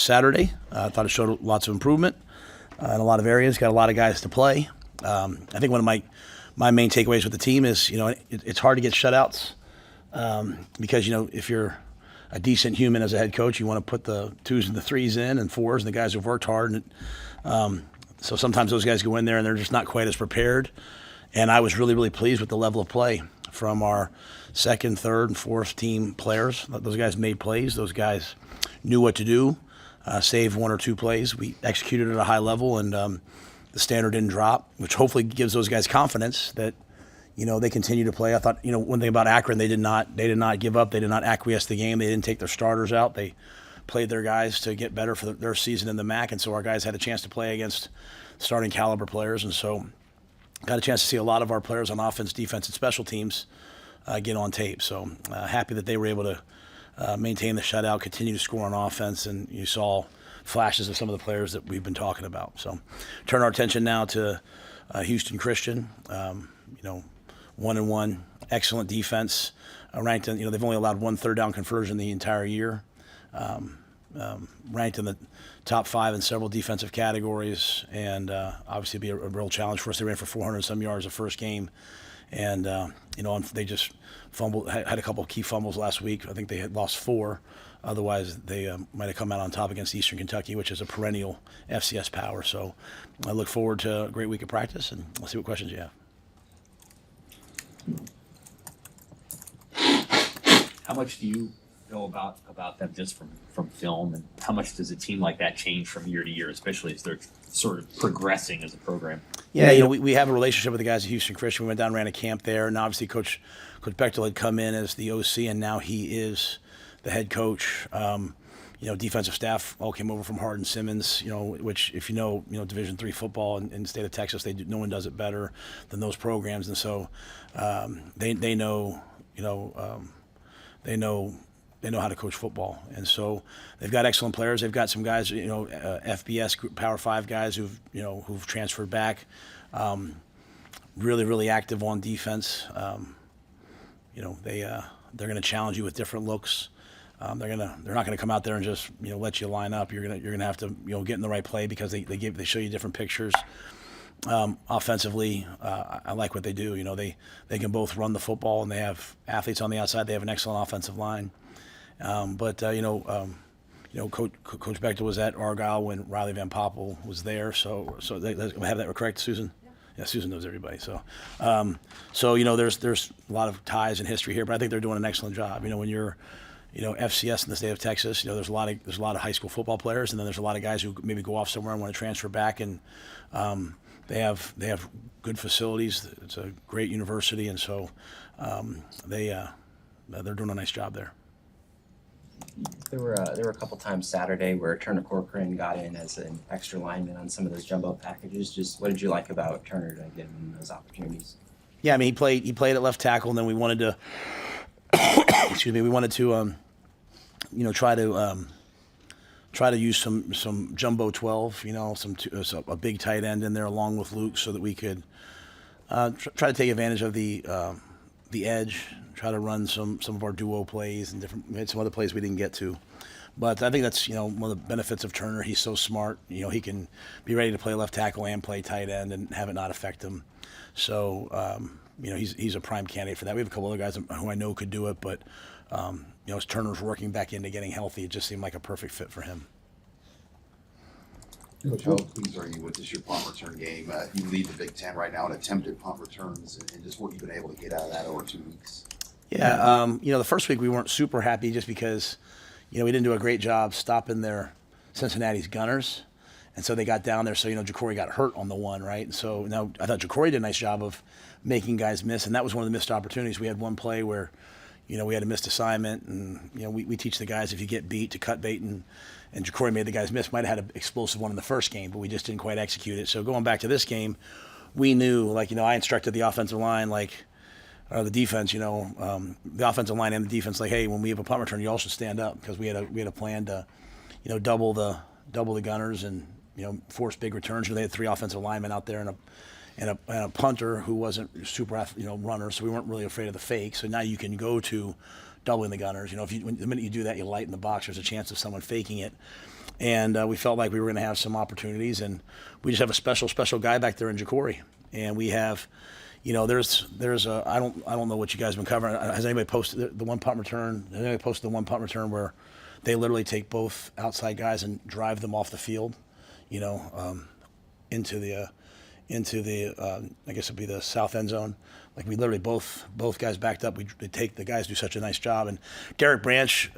Saturday. I thought it showed lots of improvement in a lot of areas. Got a lot of guys to play. I think one of my main takeaways with the team is, it's hard to get shutouts because, if you're a decent human as a head coach, you want to put the 2s and the 3s in and 4s and the guys who've worked hard. And so sometimes those guys go in there and they're just not quite as prepared. And I was really, really pleased with the level of play from our second, third, and fourth team players. Those guys made plays. Those guys knew what to do. Saved 1 or 2 plays. We executed at a high level, and the standard didn't drop, which hopefully gives those guys confidence that they continue to play. I thought one thing about Akron, they did not give up. They did not acquiesce the game. They didn't take their starters out. They played their guys to get better for their season in the MAC, and so our guys had a chance to play against starting caliber players, and so got a chance to see a lot of our players on offense, defense, and special teams get on tape. So happy that they were able to maintain the shutout, continue to score on offense, and you saw flashes of some of the players that we've been talking about. So turn our attention now to Houston Christian. 1-1, excellent defense. Ranked in, they've only allowed 1 third down conversion the entire year. Ranked in the top 5 in several defensive categories, and obviously be a real challenge for us. They ran for 400 some yards the first game, and they just fumbled, had a couple of key fumbles last week. I think they had lost 4. Otherwise, they might have come out on top against Eastern Kentucky, which is a perennial FCS power. So I look forward to a great week of practice, and let's see what questions you have. How much do you know about them just from film, and how much does a team like that change from year to year, especially as they're sort of progressing as a program? Yeah, we have a relationship with the guys at Houston Christian. We went down and ran a camp there, and obviously Coach Bechtel had come in as the OC, and now he is the head coach. Defensive staff all came over from Hardin-Simmons, which if Division III football in the state of Texas, no one does it better than those programs, and so they know how to coach football, and so they've got excellent players. They've got some guys, FBS Power 5 guys who've transferred back, really, really active on defense. They're going to challenge you with different looks. They're not going to come out there and just let you line up. You're going to have to get in the right play because they show you different pictures. Offensively, I like what they do. They can both run the football, and they have athletes on the outside. They have an excellent offensive line. Coach Bechtel was at Argyle when Riley Van Poppel was there. So they have that correct, Susan? Yeah, Susan knows everybody. So there's a lot of ties and history here, but I think they're doing an excellent job. When you're FCS in the state of Texas, there's a lot of high school football players, and then there's a lot of guys who maybe go off somewhere and want to transfer back, and they have good facilities. It's a great university, and so they're doing a nice job there. There were a couple times Saturday where Turner Corcoran got in as an extra lineman on some of those jumbo packages. Just what did you like about Turner to get him those opportunities? Yeah, I mean he played at left tackle, and then we wanted to try to use some jumbo 12, a big tight end in there along with Luke, so that we could try to take advantage of the edge, try to run some of our duo plays and we had some other plays we didn't get to. But I think that's one of the benefits of Turner. He's so smart. He can be ready to play left tackle and play tight end and have it not affect him. So he's a prime candidate for that. We have a couple other guys who I know could do it, but as Turner's working back into getting healthy, it just seemed like a perfect fit for him. Coach, how pleased are you with this your punt return game? You lead the Big Ten right now in attempted punt returns, and just what you've been able to get out of that over 2 weeks. Yeah, the first week we weren't super happy just because, we didn't do a great job stopping their Cincinnati's gunners, and so they got down there. So Jacory got hurt on the one, right? And so now I thought Jacory did a nice job of making guys miss, and that was one of the missed opportunities. We had one play where, we had a missed assignment, and we teach the guys if you get beat to cut bait, and Jacory made the guys miss. Might have had an explosive one in the first game, but we just didn't quite execute it. So going back to this game, we knew, I instructed the offensive line, or the defense, the offensive line and the defense, hey, when we have a punt return, you all should stand up, because we had a plan to, double the gunners and force big returns. They had 3 offensive linemen out there and a punter who wasn't super runner, so we weren't really afraid of the fake. So now you can go to doubling the gunners. The minute you do that, you lighten the box. There's a chance of someone faking it. And we felt like we were going to have some opportunities, and we just have a special guy back there in Ja'Cory. And we have, there's a I don't know what you guys have been covering. Has anybody posted the one punt return? Has anybody posted the one punt return where they literally take both outside guys and drive them off the field, into the I guess it'd be the south end zone. Like we literally both guys backed up. The guys do such a nice job. And Derek Branch,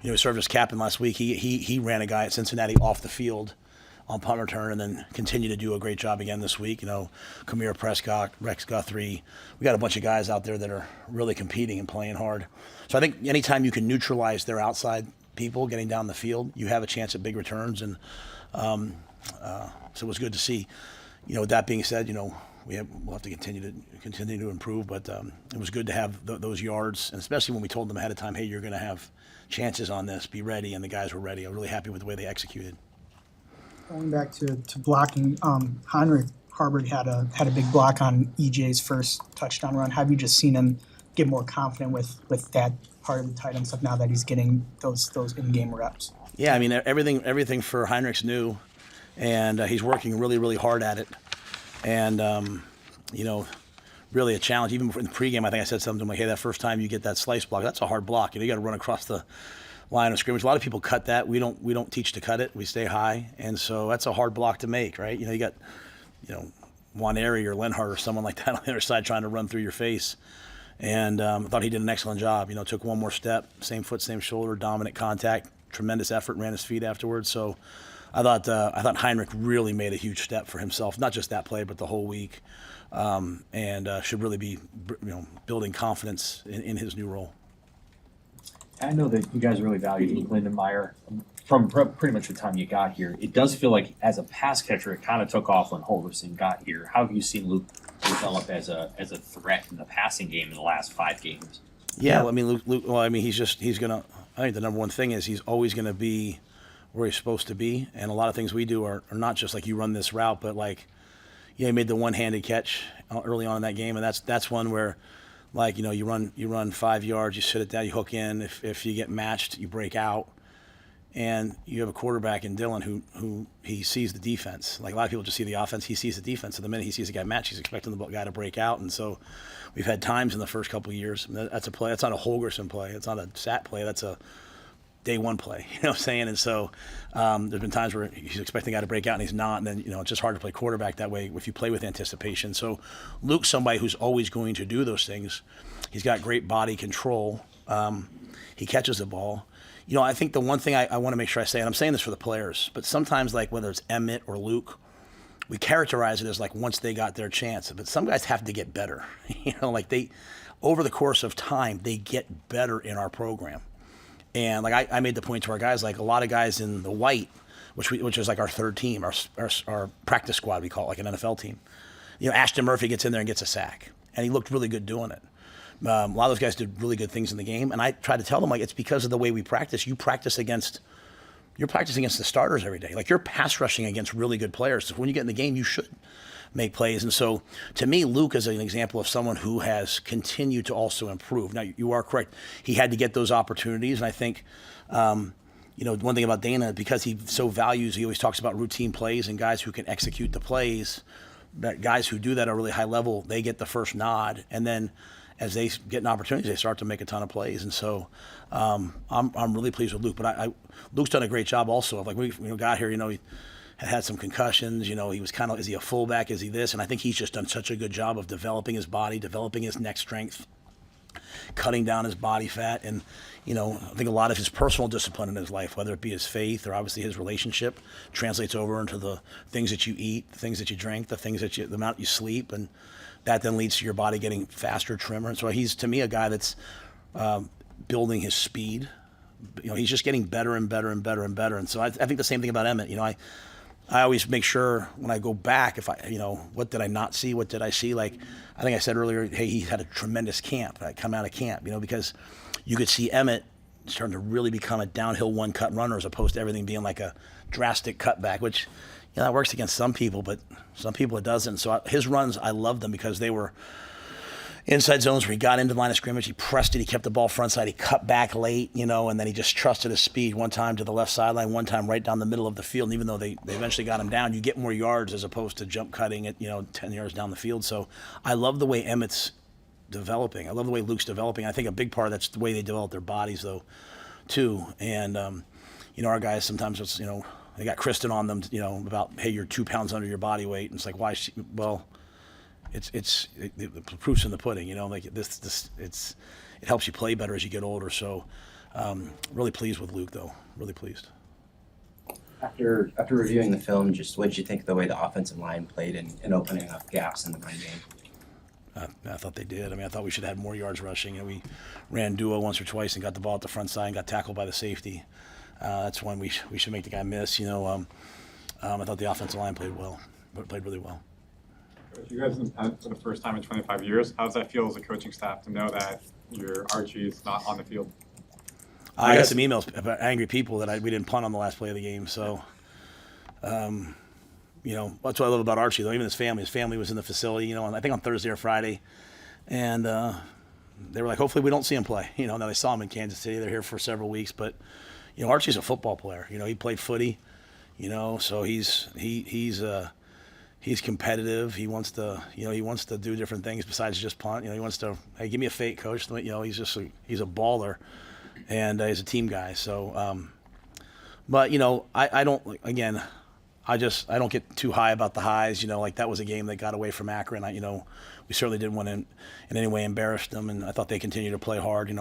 he served as captain last week. He ran a guy at Cincinnati off the field on punt return, and then continued to do a great job again this week. Kamir Prescott, Rex Guthrie. We got a bunch of guys out there that are really competing and playing hard. So I think anytime you can neutralize their outside people getting down the field, you have a chance at big returns. And so it was good to see. With that being said, we'll have to continue to improve. But it was good to have those yards, and especially when we told them ahead of time, hey, you're going to have chances on this. Be ready, and the guys were ready. I'm really happy with the way they executed. Going back to blocking, Heinrich Harbert had a big block on EJ's first touchdown run. Have you just seen him get more confident with that part of the tight end stuff now that he's getting those in-game reps? Yeah, I mean everything for Heinrich's new, and he's working really, really hard at it. And really a challenge. Even in the pregame, I think I said something like, "Hey, that first time you get that slice block, that's a hard block. You got to run across the line of scrimmage." A lot of people cut that. We don't teach to cut it. We stay high, and so that's a hard block to make, right? You got Waneri or Lenhart or someone like that on the other side trying to run through your face. And I thought he did an excellent job. Took one more step, same foot, same shoulder, dominant contact, tremendous effort, ran his feet afterwards. So I thought Heinrich really made a huge step for himself, not just that play, but the whole week, and should really be building confidence in his new role. I know that you guys really value Luke Lindenmeyer from pretty much the time you got here. It does feel like as a pass catcher, it kind of took off when Holgorsen got here. How have you seen Luke develop as a threat in the passing game in the last 5 games? Yeah, well, I mean, Luke. Well, I mean, he's gonna. I think the number one thing is he's always gonna be where he's supposed to be, and a lot of things we do are not just like you run this route, but like, he made the one-handed catch early on in that game, and that's one where, like, you run 5 yards, you sit it down, you hook in. If you get matched, you break out, and you have a quarterback in Dylan who he sees the defense. Like a lot of people just see the offense, he sees the defense. So the minute he sees a guy match, he's expecting the guy to break out. And so we've had times in the first couple of years. That's a play. That's not a Holgorsen play. It's not a Sat play. That's a day one play. You know what I'm saying? And so there's been times where he's expecting the guy to break out and he's not. And then it's just hard to play quarterback that way if you play with anticipation. So Luke's somebody who's always going to do those things. He's got great body control. He catches the ball. I think the one thing I want to make sure I say, and I'm saying this for the players, but sometimes, like whether it's Emmett or Luke, we characterize it as like once they got their chance. But some guys have to get better. Like over the course of time, they get better in our program. And like I made the point to our guys, like a lot of guys in the white, which is like our third team, our practice squad, we call it, like an NFL team. Ashton Murphy gets in there and gets a sack, and he looked really good doing it. A lot of those guys did really good things in the game, and I try to tell them, like, it's because of the way we practice. You're practicing against the starters every day. Like, you're pass rushing against really good players. So when you get in the game, you should make plays. And so, to me, Luke is an example of someone who has continued to also improve. Now, you are correct. He had to get those opportunities, and I think, one thing about Dana, because he always talks about routine plays and guys who can execute the plays, that guys who do that at a really high level, they get the first nod, and then as they get an opportunity, they start to make a ton of plays. And so I'm really pleased with Luke. But Luke's done a great job also. Like we got here, he had some concussions. He was kind of, is he a fullback? Is he this? And I think he's just done such a good job of developing his body, developing his neck strength, cutting down his body fat. And, I think a lot of his personal discipline in his life, whether it be his faith or obviously his relationship, translates over into the things that you eat, the things that you drink, the amount you sleep. And that then leads to your body getting faster, trimmer. And so he's, to me, a guy that's building his speed. He's just getting better and better and better and better. And so I think the same thing about Emmett. I always make sure when I go back, if what did I not see? What did I see? Like, I think I said earlier, hey, he had a tremendous camp. I come out of camp, because you could see Emmett starting to really become a downhill one-cut runner as opposed to everything being like a drastic cutback, which that works against some people, but some people it doesn't. So his runs, I love them because they were inside zones where he got into the line of scrimmage, he pressed it, he kept the ball front side, he cut back late, and then he just trusted his speed. One time to the left sideline, one time right down the middle of the field. And even though they eventually got him down, you get more yards as opposed to jump cutting it, 10 yards down the field. So I love the way Emmett's developing. I love the way Luke's developing. I think a big part of that's the way they develop their bodies, though, too. And, our guys sometimes, they got Kristen on them, about, hey, you're 2 pounds under your body weight. And it's like, why? Well, the proof's in the pudding, like it helps you play better as you get older. So really pleased with Luke, though. Really pleased. After reviewing the film, just what did you think of the way the offensive line played in opening up gaps in the run game? I thought they did. I thought we should have had more yards rushing. We ran duo once or twice and got the ball at the front side and got tackled by the safety. That's when we should make the guy miss. I thought the offensive line played really well. You guys for the first time in 25 years, how does that feel as a coaching staff to know that your Archie is not on the field? I got some emails about angry people that we didn't punt on the last play of the game. So, that's what I love about Archie, though. Even his family was in the facility, I think on Thursday or Friday. And they were like, hopefully we don't see him play. Now they saw him in Kansas City. They're here for several weeks. But, Archie's a football player. He played footy, so he's competitive. He wants to do different things besides just punt. He wants to, hey, give me a fake, coach. He's a baller, and he's a team guy. So, but I don't get too high about the highs. Like that was a game that got away from Akron. We certainly didn't want to in any way embarrass them, and I thought they continued to play hard.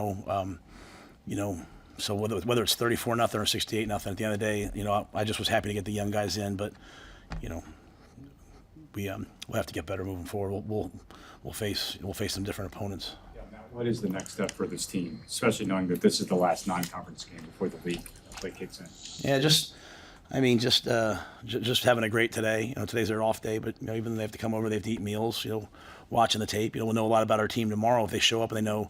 So whether it's 34-0 or 68-0, at the end of the day, I just was happy to get the young guys in, but we'll have to get better moving forward. We'll face some different opponents. Yeah, Matt, what is the next step for this team, especially knowing that this is the last non-conference game before the league play kicks in? Yeah, just having a great today. Today's their off day, but even though they have to come over, they have to eat meals. Watching the tape, we'll know a lot about our team tomorrow if they show up and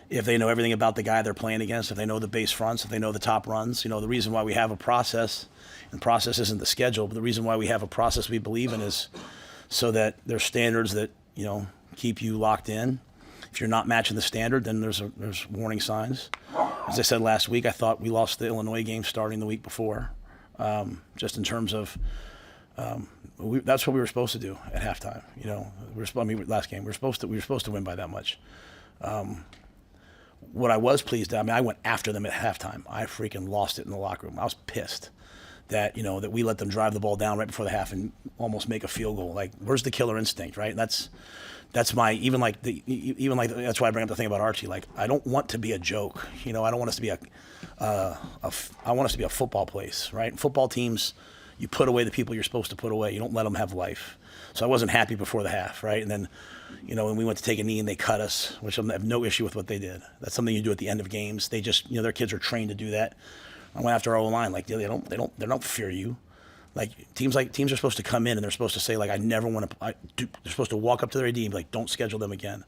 if they know everything about the guy they're playing against, if they know the base fronts, if they know the top runs. The reason why we have a process, and process isn't the schedule, but the reason why we have a process we believe in is so that there's standards that keep you locked in. If you're not matching the standard, then there's warning signs. As I said last week, I thought we lost the Illinois game starting the week before, just in terms of that's what we were supposed to do at halftime. Last game we were supposed to win by that much. What I was pleased at, I went after them at halftime. I freaking lost it in the locker room. I was pissed that that we let them drive the ball down right before the half and almost make a field goal. Like, where's the killer instinct, right? That's my that's why I bring up the thing about Archie. Like, I don't want to be a joke. I don't want us to be I want us to be a football place, right? Football teams, you put away the people you're supposed to put away. You don't let them have life. So I wasn't happy before the half, right? And then, when we went to take a knee and they cut us, which I have no issue with what they did. That's something you do at the end of games. They just, their kids are trained to do that. I went after our O-line. Like, they don't fear you. Like, teams are supposed to come in and they're supposed to say, like, I never want to. They're supposed to walk up to their AD and be like, don't schedule them again.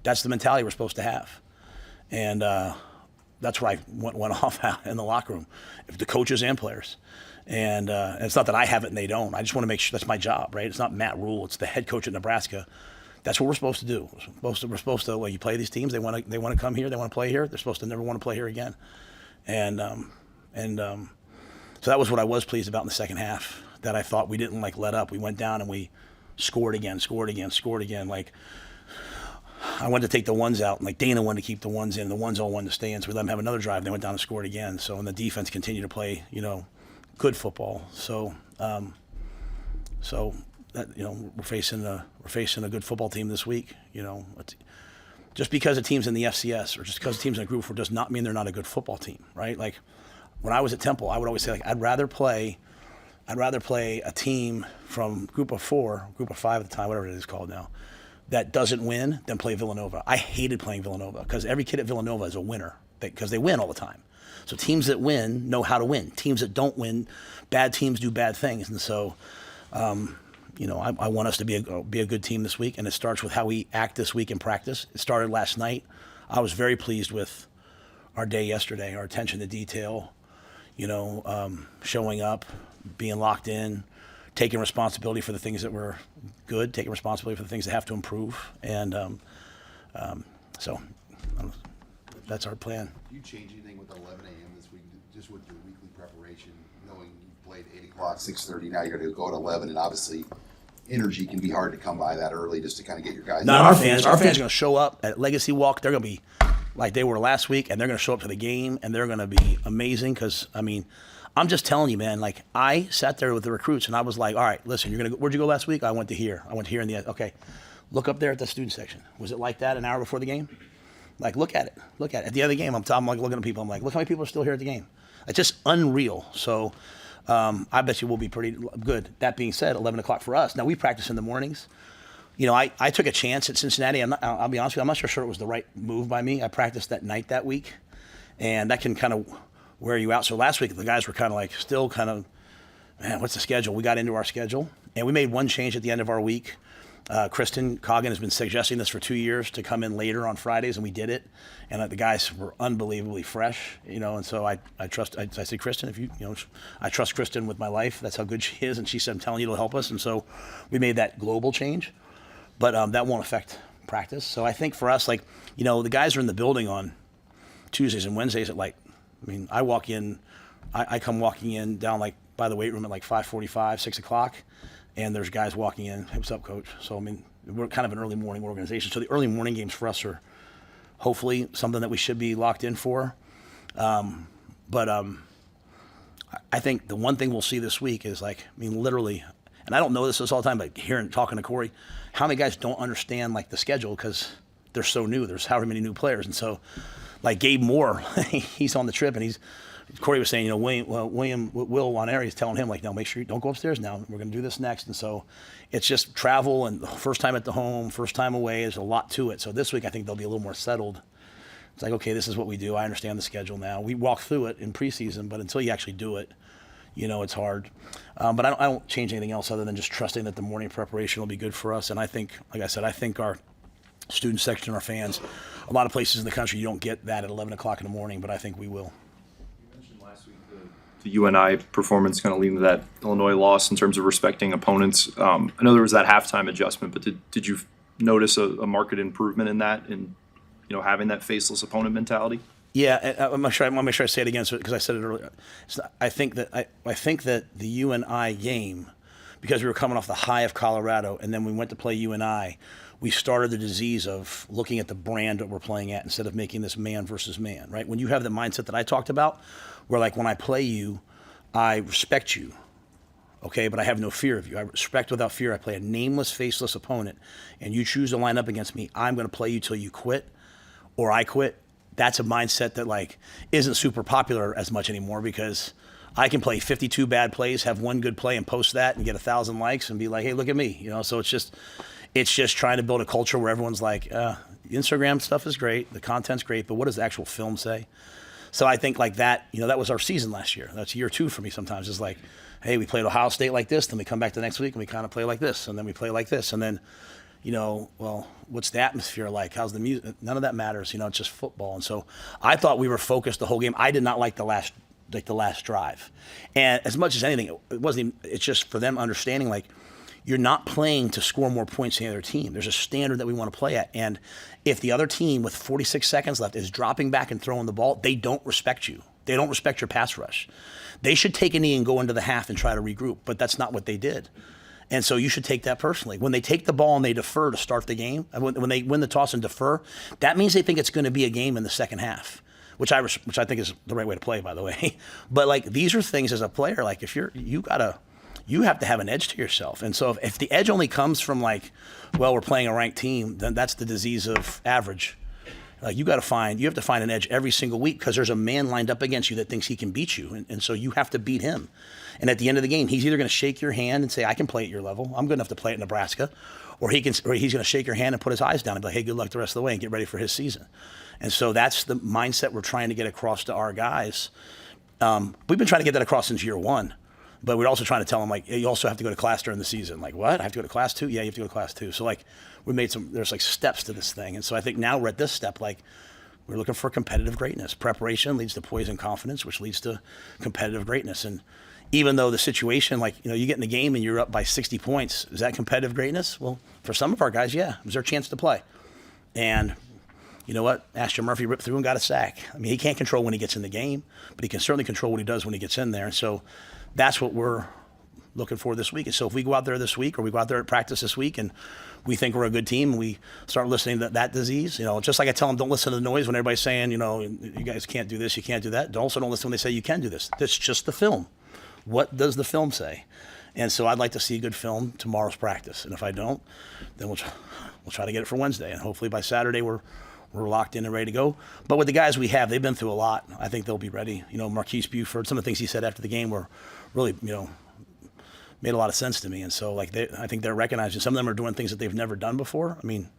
That's the mentality we're supposed to have. And that's where I went off in the locker room, the coaches and players. And it's not that I have it and they don't. I just want to make sure that's my job, right? It's not Matt Rhule. It's the head coach at Nebraska. That's what we're supposed to do. We're supposed to you play these teams. They want to come here. They want to play here. They're supposed to never want to play here again. And so that was what I was pleased about in the second half. That I thought we didn't let up. We went down and we scored again. Like, I wanted to take the ones out, and like Dana wanted to keep the ones in. The ones all wanted to stay in. So we let them have another drive. And they went down and scored again. So and the defense continued to play good football. So that we're facing a good football team this week. Just because a team's in the FCS or just because a team's in a Group 4 does not mean they're not a good football team, right? Like, when I was at Temple, I would always say, like, I'd rather play a team from Group of 4, Group of 5 at the time, whatever it is called now, that doesn't win than play Villanova. I hated playing Villanova because every kid at Villanova is a winner because they win all the time. So teams that win know how to win. Teams that don't win, bad teams do bad things. And so, I want us to be a good team this week, and it starts with how we act this week in practice. It started last night. I was very pleased with our day yesterday, our attention to detail, showing up, being locked in, taking responsibility for the things that were good, taking responsibility for the things that have to improve. And So that's our plan. Do you change anything with 11 a.m. this week, just with your weekly preparation, knowing you played 8 o'clock, 6:30, now you're going to go at 11, and obviously energy can be hard to come by that early just to kind of get your guys. Not our fans. Our fans are going to show up at Legacy Walk. They're going to be like they were last week, and they're going to show up to the game, and they're going to be amazing because, I mean, I'm just telling you, man, like I sat there with the recruits, and I was like, all right, listen, you're going to, where'd you go last week? I went to here. I went here in the, okay, look up there at the student section. Was it like that an hour before the game? Like, look at it. Look at it. At the end of the game, I'm like looking at people. I'm like, look how many people are still here at the game. It's just unreal. So I bet you we'll be pretty good. That being said, 11 o'clock for us. Now, we practice in the mornings. You know, I took a chance at Cincinnati. I'll be honest with you. I'm not sure it was the right move by me. I practiced that night that week, and that can kind of wear you out. So last week, the guys were kind of like still kind of, man, what's the schedule? We got into our schedule, and we made one change at the end of our week. Kristen Coggin has been suggesting this for 2 years to come in later on Fridays, and we did it. And the guys were unbelievably fresh, you know. And so I say, Kristen, if you know, I trust Kristen with my life. That's how good she is. And she said, I'm telling you, it'll help us. And so we made that global change, but that won't affect practice. So I think for us, like, you know, the guys are in the building on Tuesdays and Wednesdays at like, I mean, I walk in, I come walking in down like by the weight room at like 5:45, 6 o'clock. And there's guys walking in, hey, what's up, coach? So, I mean, we're kind of an early morning organization. So the early morning games for us are hopefully something that we should be locked in for. But I think the one thing we'll see this week is like, I mean, literally, and I don't know this all the time, but hearing, talking to Corey, how many guys don't understand like the schedule because they're so new. There's however many new players. And so like Gabe Moore, he's on the trip and Corey was saying, you know, Will Waneri is telling him, like, no, make sure you don't go upstairs now. We're going to do this next. And so it's just travel and first time at the home, first time away. There's a lot to it. So this week I think they'll be a little more settled. It's like, okay, this is what we do. I understand the schedule now. We walk through it in preseason, but until you actually do it, you know, it's hard. But I don't change anything else other than just trusting that the morning preparation will be good for us. And I think, like I said, I think our student section, our fans, a lot of places in the country, you don't get that at 11 o'clock in the morning, but I think we will. The UNI performance kind of leading to that Illinois loss in terms of respecting opponents. I know there was that halftime adjustment, but did you notice a marked improvement in that, in, you know, having that faceless opponent mentality? Yeah, I'm not sure. I want to make sure I say it again because I said it earlier. I think that the UNI game, because we were coming off the high of Colorado, and then we went to play UNI, we started the disease of looking at the brand that we're playing at instead of making this man versus man, right? When you have the mindset that I talked about, where like when I play you, I respect you, okay, but I have no fear of you. I respect without fear. I play a nameless, faceless opponent, and you choose to line up against me, I'm going to play you till you quit or I quit. That's a mindset that like isn't super popular as much anymore because I can play 52 bad plays, have one good play and post that and get 1,000 likes and be like, hey, look at me, you know? So it's just trying to build a culture where everyone's like, Instagram stuff is great, the content's great, but what does the actual film say? So I think like that, you know, that was our season last year. That's year 2 for me sometimes. It's like, hey, we played Ohio State like this, then we come back the next week and we kind of play like this, and then we play like this. And then, you know, well, what's the atmosphere like? How's the music? None of that matters. You know, it's just football. And so I thought we were focused the whole game. I did not like the last drive. And as much as anything, it's just for them understanding like, you're not playing to score more points than the other team. There's a standard that we want to play at. And if the other team with 46 seconds left is dropping back and throwing the ball, they don't respect you. They don't respect your pass rush. They should take a knee and go into the half and try to regroup, but that's not what they did. And so you should take that personally. When they take the ball and they defer to start the game, when they win the toss and defer, that means they think it's going to be a game in the second half, which I think is the right way to play, by the way. But like these are things as a player, like if you have to have an edge to yourself. And so if the edge only comes from like, well, we're playing a ranked team, then that's the disease of average. Like you have to find an edge every single week because there's a man lined up against you that thinks he can beat you. And so you have to beat him. And at the end of the game, he's either going to shake your hand and say, I can play at your level. I'm good enough to play at Nebraska. Or he's going to shake your hand and put his eyes down and be like, hey, good luck the rest of the way and get ready for his season. And so that's the mindset we're trying to get across to our guys. We've been trying to get that across since year 1. But we're also trying to tell them, like, you also have to go to class during the season. Like, what? I have to go to class too? Yeah, you have to go to class too. So, like, there's like steps to this thing. And so I think now we're at this step, like, we're looking for competitive greatness. Preparation leads to poise and confidence, which leads to competitive greatness. And even though the situation, like, you know, you get in the game and you're up by 60 points, is that competitive greatness? Well, for some of our guys, yeah. It was their chance to play. And you know what? Ashton Murphy ripped through and got a sack. I mean, he can't control when he gets in the game, but he can certainly control what he does when he gets in there. And so that's what we're looking for this week. And so if we go out there this week, or we go out there at practice this week, and we think we're a good team, and we start listening to that disease, just like I tell them, don't listen to the noise when everybody's saying, you guys can't do this, you can't do that. Also don't listen when they say you can do this. That's just the film. What does the film say? And so I'd like to see a good film tomorrow's practice. And if I don't, then we'll try to get it for Wednesday. And hopefully by Saturday we're locked in and ready to go. But with the guys we have, they've been through a lot. I think they'll be ready. Marquise Buford, some of the things he said after the game were really, made a lot of sense to me. And so I think they're recognizing some of them are doing things that they've never done before. I mean,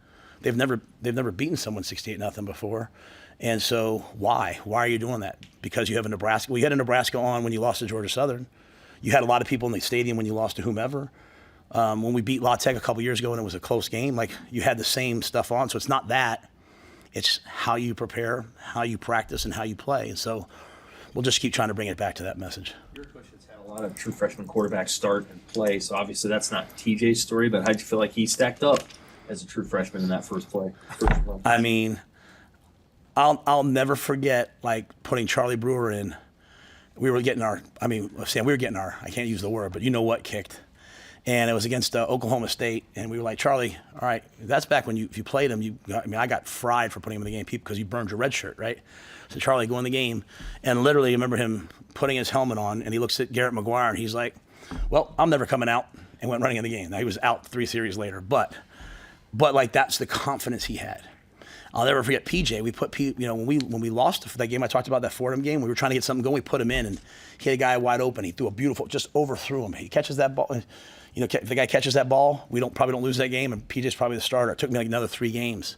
they've never beaten someone 68-0 before. And so why? Why are you doing that? Because you have a Nebraska. Well, you had a Nebraska on when you lost to Georgia Southern. You had a lot of people in the stadium when you lost to whomever. When we beat La Tech a couple years ago and it was a close game, you had the same stuff on. So it's not that. It's how you prepare, how you practice, and how you play. And so we'll just keep trying to bring it back to that message. Your coach has had a lot of true freshman quarterbacks start and play, so obviously that's not TJ's story, but how'd you feel like he stacked up as a true freshman in that first play? I mean, I'll never forget putting Charlie Brewer in. We were getting our, I can't use the word, but you know what kicked. And it was against Oklahoma State, and we were like, Charlie, all right, that's back when if you played him, I got fried for putting him in the game because you burned your red shirt, right? So Charlie, go in the game, and literally I remember him putting his helmet on, and he looks at Garrett McGuire, and he's like, well, I'm never coming out, and went running in the game. Now, he was out 3 series later, but that's the confidence he had. I'll never forget PJ. We put when we lost that game, I talked about that Fordham game. We were trying to get something going. We put him in, and he had a guy wide open. He threw a beautiful, just overthrew him. He catches that ball. If the guy catches that ball, we probably don't lose that game. And PJ's probably the starter. It took me another 3 games.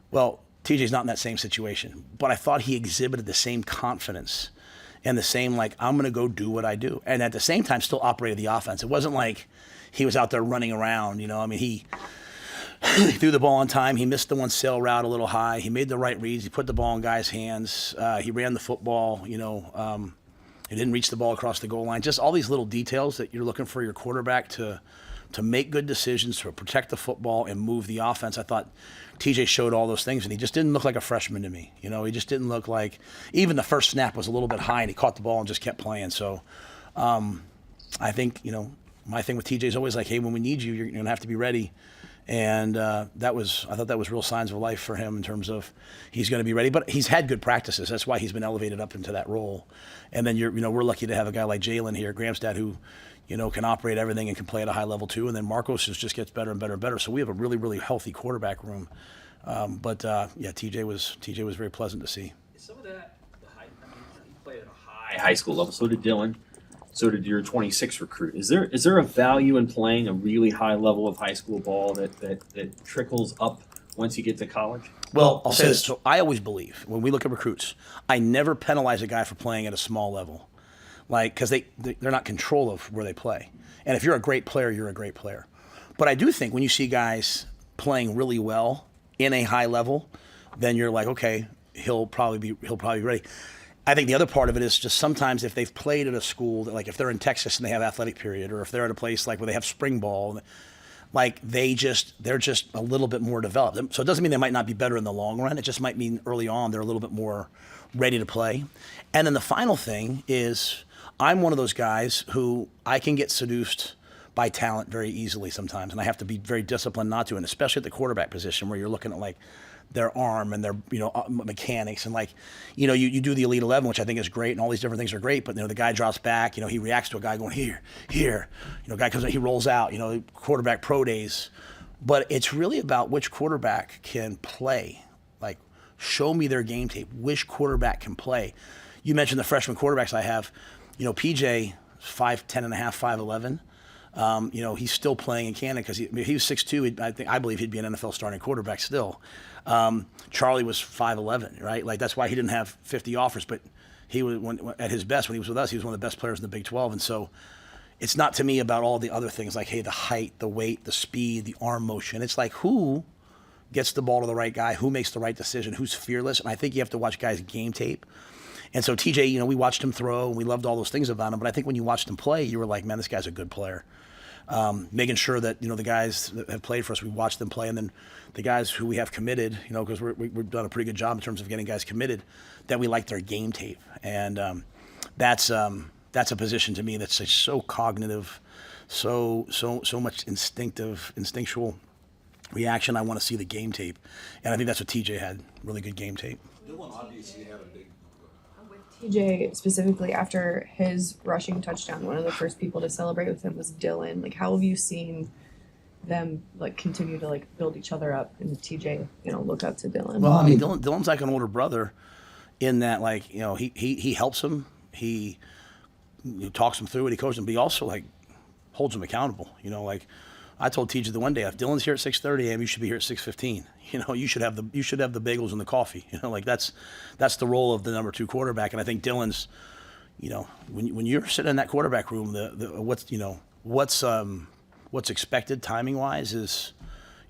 Well, TJ's not in that same situation, but I thought he exhibited the same confidence and the same I'm going to go do what I do, and at the same time still operated the offense. It wasn't like he was out there running around. He threw the ball on time. He missed the one sail route a little high. He made the right reads. He put the ball in guys' hands. He ran the football. He didn't reach the ball across the goal line. Just all these little details that you're looking for your quarterback to make good decisions, to protect the football and move the offense. I thought TJ showed all those things, and he just didn't look like a freshman to me. He just didn't look like – even the first snap was a little bit high, and he caught the ball and just kept playing. So I think, my thing with TJ is always hey, when we need you, you're going to have to be ready. And I thought that was real signs of life for him in terms of he's going to be ready. But he's had good practices. That's why he's been elevated up into that role. And then we're lucky to have a guy like Jalen here, Gramstad, who can operate everything and can play at a high level too. And then Marcos just gets better and better and better. So we have a really, really healthy quarterback room. TJ was very pleasant to see. Some of that, he played at a high school level. So did Dylan. So did your 26 recruit. Is there a value in playing a really high level of high school ball that trickles up once you get to college? Well, I'll say this. So I always believe when we look at recruits, I never penalize a guy for playing at a small level, because they're not in control of where they play. And if you're a great player, you're a great player. But I do think when you see guys playing really well in a high level, then you're like, okay, he'll probably be ready. I think the other part of it is just sometimes if they've played at a school, that, if they're in Texas and they have athletic period, or if they're at a place where they have spring ball, they're just a little bit more developed. So it doesn't mean they might not be better in the long run. It just might mean early on they're a little bit more ready to play. And then the final thing is I'm one of those guys who I can get seduced by talent very easily sometimes, and I have to be very disciplined not to, and especially at the quarterback position where you're looking at their arm and their mechanics, and you do the Elite 11, which I think is great, and all these different things are great, but the guy drops back, he reacts to a guy going here, guy comes in, he rolls out, quarterback pro days, but it's really about which quarterback can play. Show me their game tape. Which quarterback can play? You mentioned the freshman quarterbacks I have. PJ 5'10.5", 5'11". He's still playing in Canada because he was 6'2". I believe he'd be an NFL starting quarterback still. Charlie was 5'11", right? That's why he didn't have 50 offers, but he was at his best when he was with us. He was one of the best players in the Big 12, and so it's not to me about all the other things the height, the weight, the speed, the arm motion. It's who gets the ball to the right guy, who makes the right decision, who's fearless, and I think you have to watch guys' game tape. And so TJ, we watched him throw, and we loved all those things about him, but I think when you watched him play, you were like, man, this guy's a good player. making sure that, the guys that have played for us, we watch them play, and then the guys who we have committed, because we've done a pretty good job in terms of getting guys committed, that we like their game tape. And that's a position to me that's just so cognitive, so much instinctual reaction. I want to see the game tape. And I think that's what TJ had, really good game tape. Dylan obviously had a big. With TJ specifically, after his rushing touchdown, one of the first people to celebrate with him was Dylan. Like, how have you seen them continue to build each other up, and TJ, look up to Dylan? Well, I mean, Dylan's like an older brother in that, he helps him, he talks him through it, he coaches him, but he also holds him accountable. I told TJ the one day, if Dylan's here at 6:30 a.m., you should be here at 6:15. You should have the bagels and the coffee. That's the role of the number 2 quarterback. And I think Dylan's, when you're sitting in that quarterback room, what's expected timing wise is,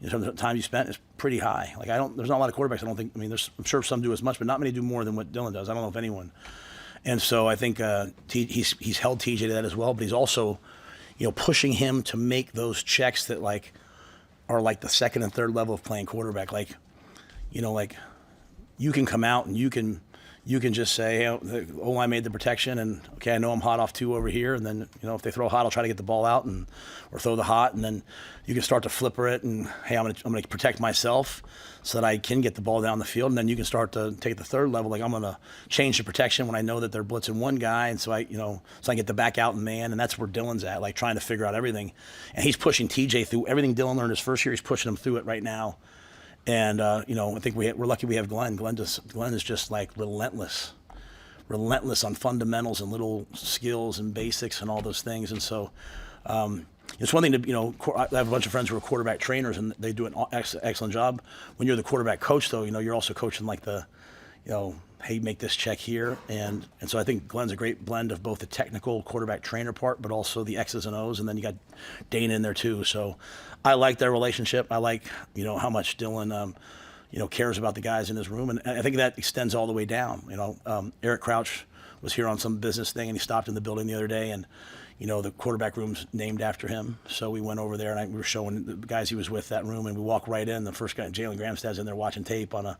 in terms of time you spent, is pretty high. There's not a lot of quarterbacks. I don't think. I mean, I'm sure some do as much, but not many do more than what Dylan does. I don't know if anyone. And so I think he's held TJ to that as well, but he's also, pushing him to make those checks that are the second and third level of playing quarterback. You can come out and you can just say, I made the protection, and okay, I know I'm hot off 2 over here, and then if they throw hot, I'll try to get the ball out or throw the hot, and then you can start to flipper it, and hey, I'm gonna protect myself so that I can get the ball down the field, and then you can start to take the third level. I'm gonna change the protection when I know that they're blitzing one guy, and so I get the back out and man, and that's where Dylan's at, trying to figure out everything, and he's pushing TJ through everything Dylan learned his first year. He's pushing him through it right now. And, I think we're lucky we have Glenn. Glenn is just relentless on fundamentals and little skills and basics and all those things. And so it's one thing to, I have a bunch of friends who are quarterback trainers, and they do an excellent job. When you're the quarterback coach, though, you're also coaching hey, make this check here. And so I think Glenn's a great blend of both the technical quarterback trainer part, but also the X's and O's. And then you got Dana in there too. So I like their relationship. I like, how much Dylan, cares about the guys in his room. And I think that extends all the way down. Eric Crouch was here on some business thing, and he stopped in the building the other day, and, the quarterback room's named after him. So we went over there, and we were showing the guys he was with that room, and we walk right in. The first guy, Jalen Gramstad's in there watching tape on a,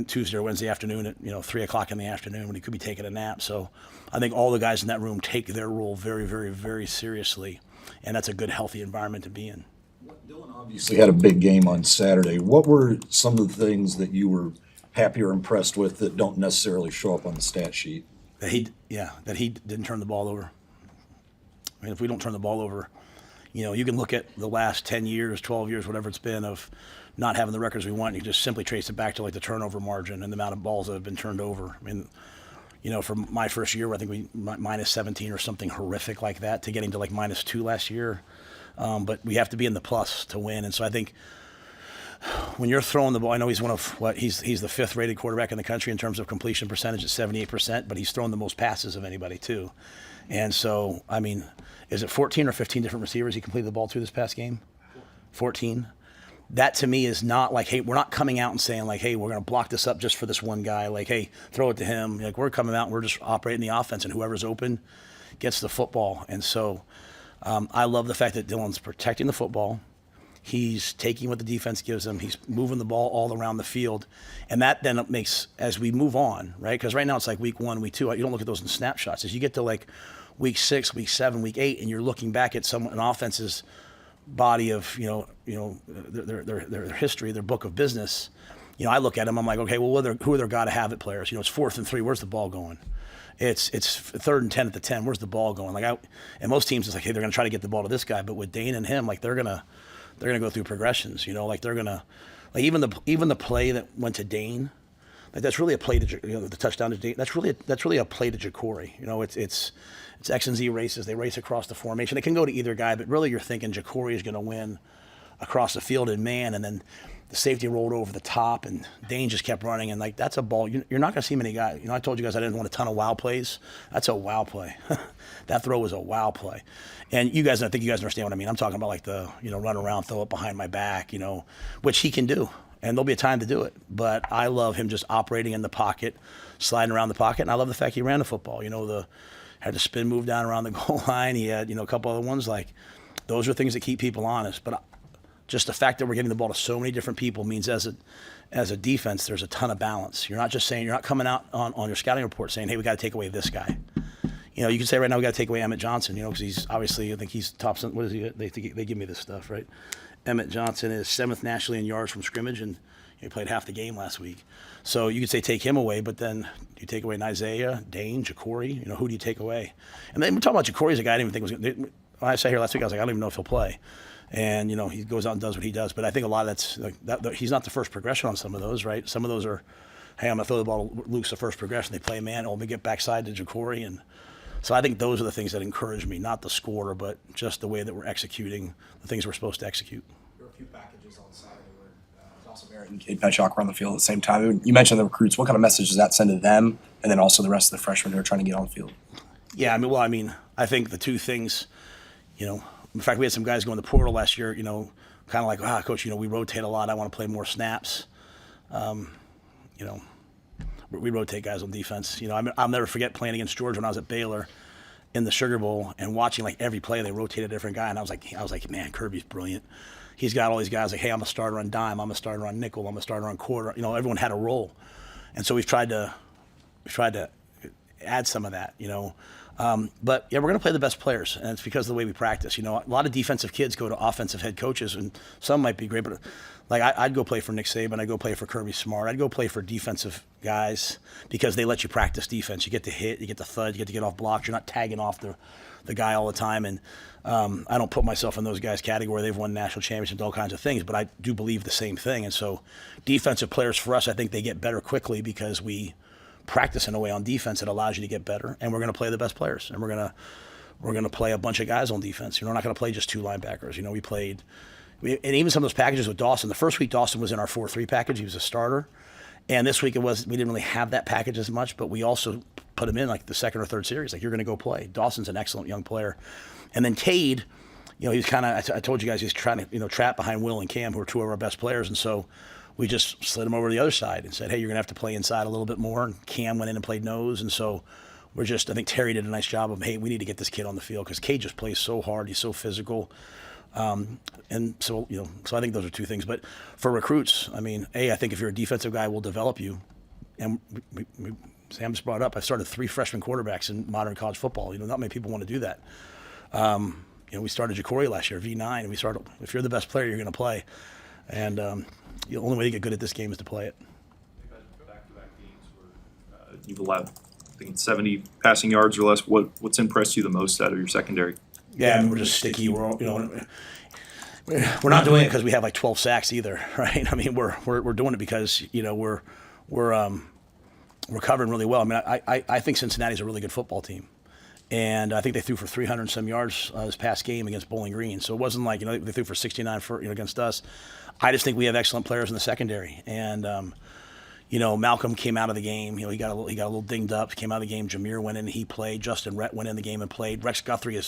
Tuesday or Wednesday afternoon at 3:00 in the afternoon when he could be taking a nap. So I think all the guys in that room take their role very, very, very seriously, and that's a good, healthy environment to be in. Dylan obviously had a big game on Saturday. What were some of the things that you were happy or impressed with that don't necessarily show up on the stat sheet? That he didn't turn the ball over. I mean, if we don't turn the ball over, you can look at the last 10 years, 12 years, whatever it's been, of not having the records we want. You just simply trace it back to the turnover margin and the amount of balls that have been turned over. I mean, for my first year, I think we minus 17 or something horrific like that, to getting to minus 2 last year. But we have to be in the plus to win. And so I think when you're throwing the ball, I know he's he's the 5th rated quarterback in the country in terms of completion percentage at 78%, but he's thrown the most passes of anybody too. And so, I mean, is it 14 or 15 different receivers he completed the ball to this past game? 14. That to me is not hey, we're not coming out and saying hey, we're going to block this up just for this one guy. Hey, throw it to him. We're coming out and we're just operating the offense, and whoever's open gets the football. And so I love the fact that Dylan's protecting the football. He's taking what the defense gives him. He's moving the ball all around the field. And that then makes, as we move on, right? Because right now it's week 1, week 2. You don't look at those in snapshots. As you get to week 6, week 7, week 8, and you're looking back at an offense's body of, their history, their book of business, I look at them, I'm okay, well, who are their gotta-have-it players? It's 4th and 3. Where's the ball going? It's 3rd and 10 at the 10. Where's the ball going? And most teams, it's hey, they're going to try to get the ball to this guy. But with Dane and him, they're going to go through progressions. They're going to even the play that went to Dane, that's really a play to the touchdown to Dane. That's really a play to Ja'Cory. It's X and Z races. They race across the formation. They can go to either guy, but really you're thinking Ja'Cory is going to win across the field in man, and then the safety rolled over the top, and Dane just kept running, and that's a ball. You're not going to see many guys. I told you guys I didn't want a ton of wow plays. That's a wow play. That throw was a wow play. And I think you guys understand what I mean. I'm talking about the run around, throw it behind my back, which he can do, and there'll be a time to do it. But I love him just operating in the pocket, sliding around the pocket, and I love the fact he ran the football. Had the spin move down around the goal line. He had a couple other ones Those are things that keep people honest. But just the fact that we're getting the ball to so many different people means as a defense, there's a ton of balance. You're not coming out on your scouting report saying, hey, we got to take away this guy. You know, you can say right now we got to take away Emmett Johnson, you know, because he's obviously, I think he's top, what is he? They give me this stuff, right? Emmett Johnson is 7th nationally in yards from scrimmage, and he played half the game last week. So you could say take him away, but then you take away Isaiah, Dane, Ja'Cory, you know, who do you take away? And then we're talking about Ja'Cory's a guy I didn't even think was when I sat here last week, I was like, I don't even know if he'll play. And, you know, he goes out and does what he does. But I think a lot of that's, like, he's not the first progression on some of those, right? Some of those are, hey, I'm going to throw the ball loose the first progression. They play man, let me get backside to Ja'Cory. And so I think those are the things that encourage me, not the score, but just the way that we're executing the things we're supposed to execute. There were a few packages on Saturday where also Barrett and Cade Petchock were on the field at the same time. You mentioned the recruits. What kind of message does that send to them, and then also the rest of the freshmen who are trying to get on the field? Yeah, I think the two things, you know, in fact, we had some guys go in the portal last year, you know, kind of like, coach, you know, we rotate a lot. I want to play more snaps. You know, we rotate guys on defense. You know, I'll never forget playing against Georgia when I was at Baylor in the Sugar Bowl and watching like every play they rotated a different guy, and I was like, man, Kirby's brilliant. He's got all these guys like, hey, I'm a starter on dime, I'm a starter on nickel, I'm a starter on quarter. You know, everyone had a role, and so we've tried to add some of that. You know. But yeah, we're going to play the best players, and it's because of the way we practice. You know, a lot of defensive kids go to offensive head coaches, and some might be great, but like I'd go play for Nick Saban, I'd go play for Kirby Smart, I'd go play for defensive guys because they let you practice defense. You get to hit, you get to thud, you get to get off blocks. You're not tagging off the guy all the time. And I don't put myself in those guys' category. They've won national championships, all kinds of things, but I do believe the same thing. And so defensive players for us, I think they get better quickly because we practice in a way on defense that allows you to get better, and we're going to play the best players, and we're going to play a bunch of guys on defense. You know, we're not going to play just 2 linebackers. You know, and even some of those packages with Dawson. The first week Dawson was in our 4-3 package. He was a starter, and this week we didn't really have that package as much, but we also put him in like the second or third series. Like, you're going to go play. Dawson's an excellent young player, and then Cade, you know, he's kind of. I told you guys he's trying to, you know, trap behind Will and Cam, who are 2 of our best players, and so we just slid him over to the other side and said, hey, you're going to have to play inside a little bit more. And Cam went in and played nose. And so I think Terry did a nice job of, hey, we need to get this kid on the field because Cade just plays so hard. He's so physical. And so, you know, so I think those are 2 things. But for recruits, I mean, I think if you're a defensive guy, we'll develop you. And Sam just brought up, I started 3 freshman quarterbacks in modern college football. You know, not many people want to do that. You know, we started Ja'Cory last year, V9, and we started, if you're the best player, you're going to play. And the only way to get good at this game is to play it. Back-to-back games where you've allowed, I think, 70 passing yards or less. What's impressed you the most out of your secondary? Yeah, I mean, we're just sticky. We're not doing it because we have like 12 sacks either, right? I mean, we're doing it because, you know, we're covering really well. I mean, I think Cincinnati's a really good football team. And I think they threw for 300 and some yards this past game against Bowling Green. So it wasn't like, you know, they threw for 69 against us. I just think we have excellent players in the secondary. And, you know, Malcolm came out of the game. You know, he got a little dinged up. Came out of the game. Jameer went in and he played. Justin Rhett went in the game and played. Rex Guthrie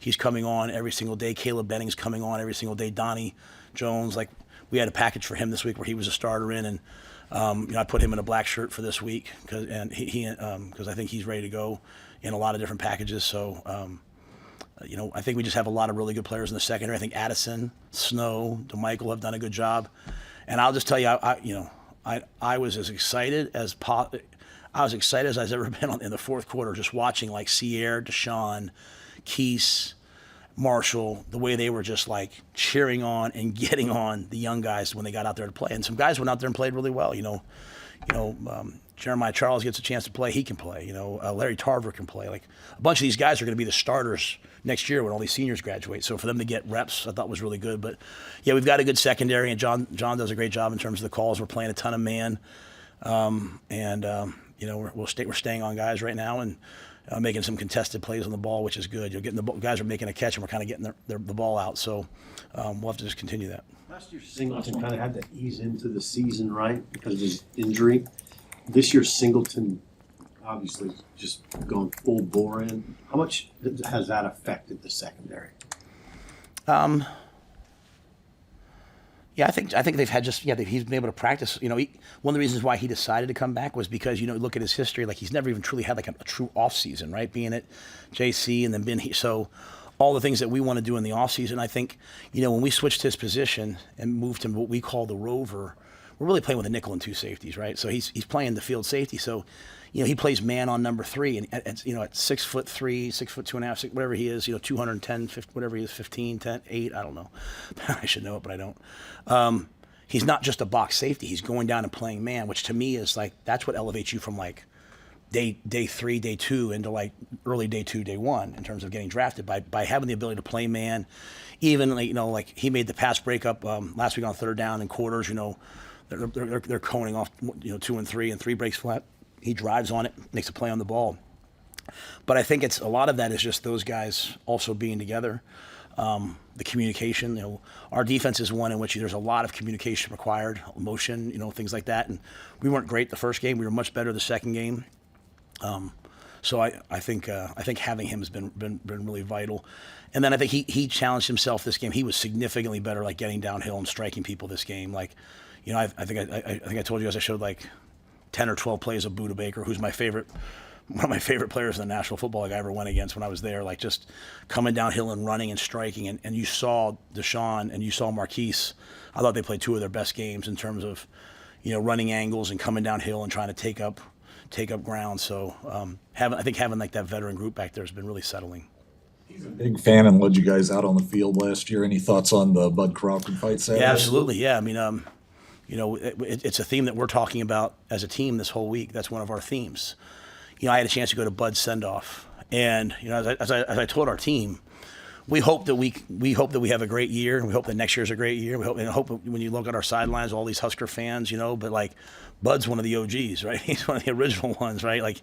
he's coming on every single day. Caleb Benning's coming on every single day. Donnie Jones, like, we had a package for him this week where he was a starter in, and you know, I put him in a black shirt for this week because I think he's ready to go in a lot of different packages. So, you know, I think we just have a lot of really good players in the secondary. I think Addison, Snow, DeMichael have done a good job. And I'll just tell you, I was as excited as I've ever been in the fourth quarter, just watching like Sierre, Deshaun, Keese, Marshall, the way they were just like cheering on and getting on the young guys when they got out there to play. And some guys went out there and played really well. You know, Jeremiah Charles gets a chance to play, he can play. You know, Larry Tarver can play. Like, a bunch of these guys are going to be the starters next year when all these seniors graduate. So for them to get reps, I thought was really good. But yeah, we've got a good secondary, and John does a great job in terms of the calls. We're playing a ton of man, you know, we're staying on guys right now and making some contested plays on the ball, which is good. You're getting guys are making a catch, and we're kind of getting the ball out. So we'll have to just continue that. Last year, Singleton kind of had to ease into the season, right, because of his injury. This year, Singleton obviously just going full bore in. How much has that affected the secondary? Yeah, I think they've had he's been able to practice. You know, one of the reasons why he decided to come back was because, you know, look at his history. Like, he's never even truly had like a true off season, right? Being at JC and then been here. So all the things that we want to do in the offseason. I think, when we switched his position and moved him to what we call the rover, we're really playing with a nickel and two safeties, right? So he's playing the field safety. So, he plays man on number 3, and at 6'3", 6'2.5", whatever he is, 210, 50, whatever he is, 15, 10, 8, I don't know. I should know it, but I don't. He's not just a box safety. He's going down and playing man, which to me is like, that's what elevates you from like day 3, day 2 into like early day 2, day 1 in terms of getting drafted by having the ability to play man. Even like he made the pass breakup last week on third down and quarters. They're coning off 2 and 3 and 3 breaks flat. He drives on it, makes a play on the ball. But I think it's a lot of that is just those guys also being together. The communication, our defense is one in which there's a lot of communication required, emotion, things like that. And we weren't great the first game. We were much better the second game. So I think having him has been really vital. And then I think he challenged himself this game. He was significantly better, like getting downhill and striking people this game. Like, I think I told you guys I showed like 10 or 12 plays of Budda Baker, who's one of my favorite players in the National Football League I ever went against when I was there, like just coming downhill and running and striking. And you saw Deshaun and you saw Marquise. I thought they played 2 of their best games in terms of, running angles and coming downhill and trying to take up ground. So I think having like that veteran group back there has been really settling. He's a big fan and led you guys out on the field last year. Any thoughts on the Bud Crawford fight Saturday? Yeah, absolutely. Yeah, I mean, it's a theme that we're talking about as a team this whole week. That's one of our themes. I had a chance to go to Bud's send-off, and as I told our team, we hope that we have a great year, and we hope that next year's a great year. We hope when you look at our sidelines, all these Husker fans, but like Bud's one of the OGs, right? He's one of the original ones, right? Like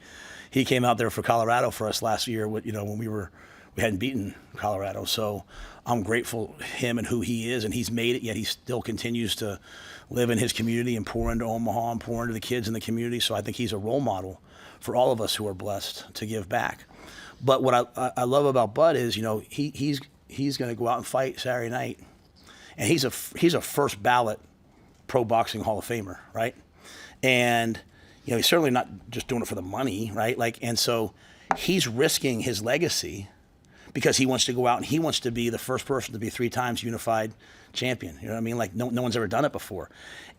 he came out there for Colorado for us last year, when we hadn't beaten Colorado. So I'm grateful to him and who he is, and he's made it. Yet he still continues to live in his community and pour into Omaha and pour into the kids in the community. So I think he's a role model for all of us who are blessed to give back. But what I love about Bud is, he's going to go out and fight Saturday night, and he's a first ballot pro boxing Hall of Famer, right? And he's certainly not just doing it for the money, right? And so he's risking his legacy because he wants to go out and he wants to be the first person to be 3 times unified champion. You know what I mean? Like no one's ever done it before.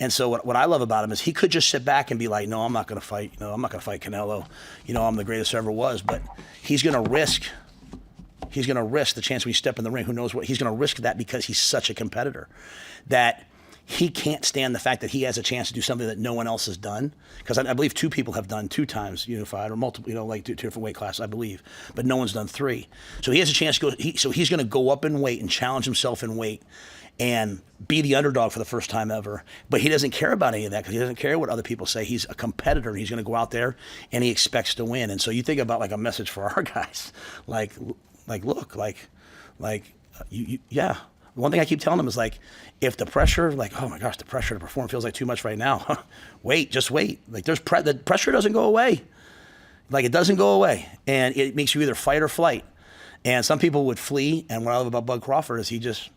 And so what I love about him is he could just sit back and be like, no, I'm not going to fight. I'm not going to fight Canelo. I'm the greatest there ever was. But he's going to risk the chance when you step in the ring. Who knows what? He's going to risk that because he's such a competitor that he can't stand the fact that he has a chance to do something that no one else has done. Because I believe 2 people have done 2 times unified or multiple, like 2 different weight classes, I believe. But no one's done 3. So he has a chance to go. So he's going to go up in weight and challenge himself in weight and be the underdog for the first time ever. But he doesn't care about any of that because he doesn't care what other people say. He's a competitor. And he's going to go out there and he expects to win. And so you think about like a message for our guys, yeah. One thing I keep telling them is like, if the pressure, like, oh my gosh, the pressure to perform feels like too much right now. Just wait. Like the pressure doesn't go away. Like it doesn't go away. And it makes you either fight or flight. And some people would flee. And what I love about Bud Crawford is he just,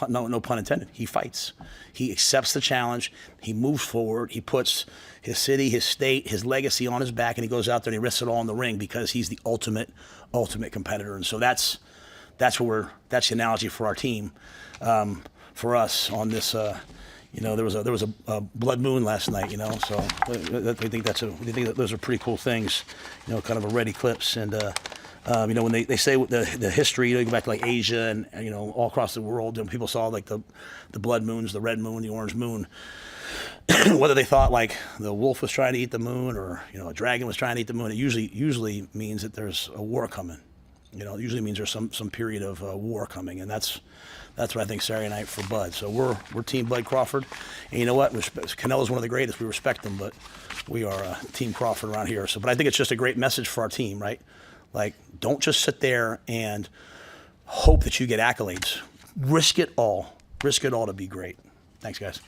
no pun intended, he fights. He accepts the challenge. He moves forward. He puts his city, his state, his legacy on his back, and he goes out there and he risks it all in the ring because he's the ultimate competitor. And so that's the analogy for our team, for us on this. There was a blood moon last night. So we think that those are pretty cool things. Kind of a red eclipse, and when they say the history, you go back to like Asia and all across the world, people saw like the blood moons, the red moon, the orange moon. Whether they thought like the wolf was trying to eat the moon or a dragon was trying to eat the moon, it usually means that there's a war coming. It usually means there's some period of war coming, and that's what I think Saturday night for Bud. So we're Team Bud Crawford, and you know what? Canelo's one of the greatest. We respect him, but we are Team Crawford around here. But I think it's just a great message for our team, right? Like, don't just sit there and hope that you get accolades. Risk it all. Risk it all to be great. Thanks, guys.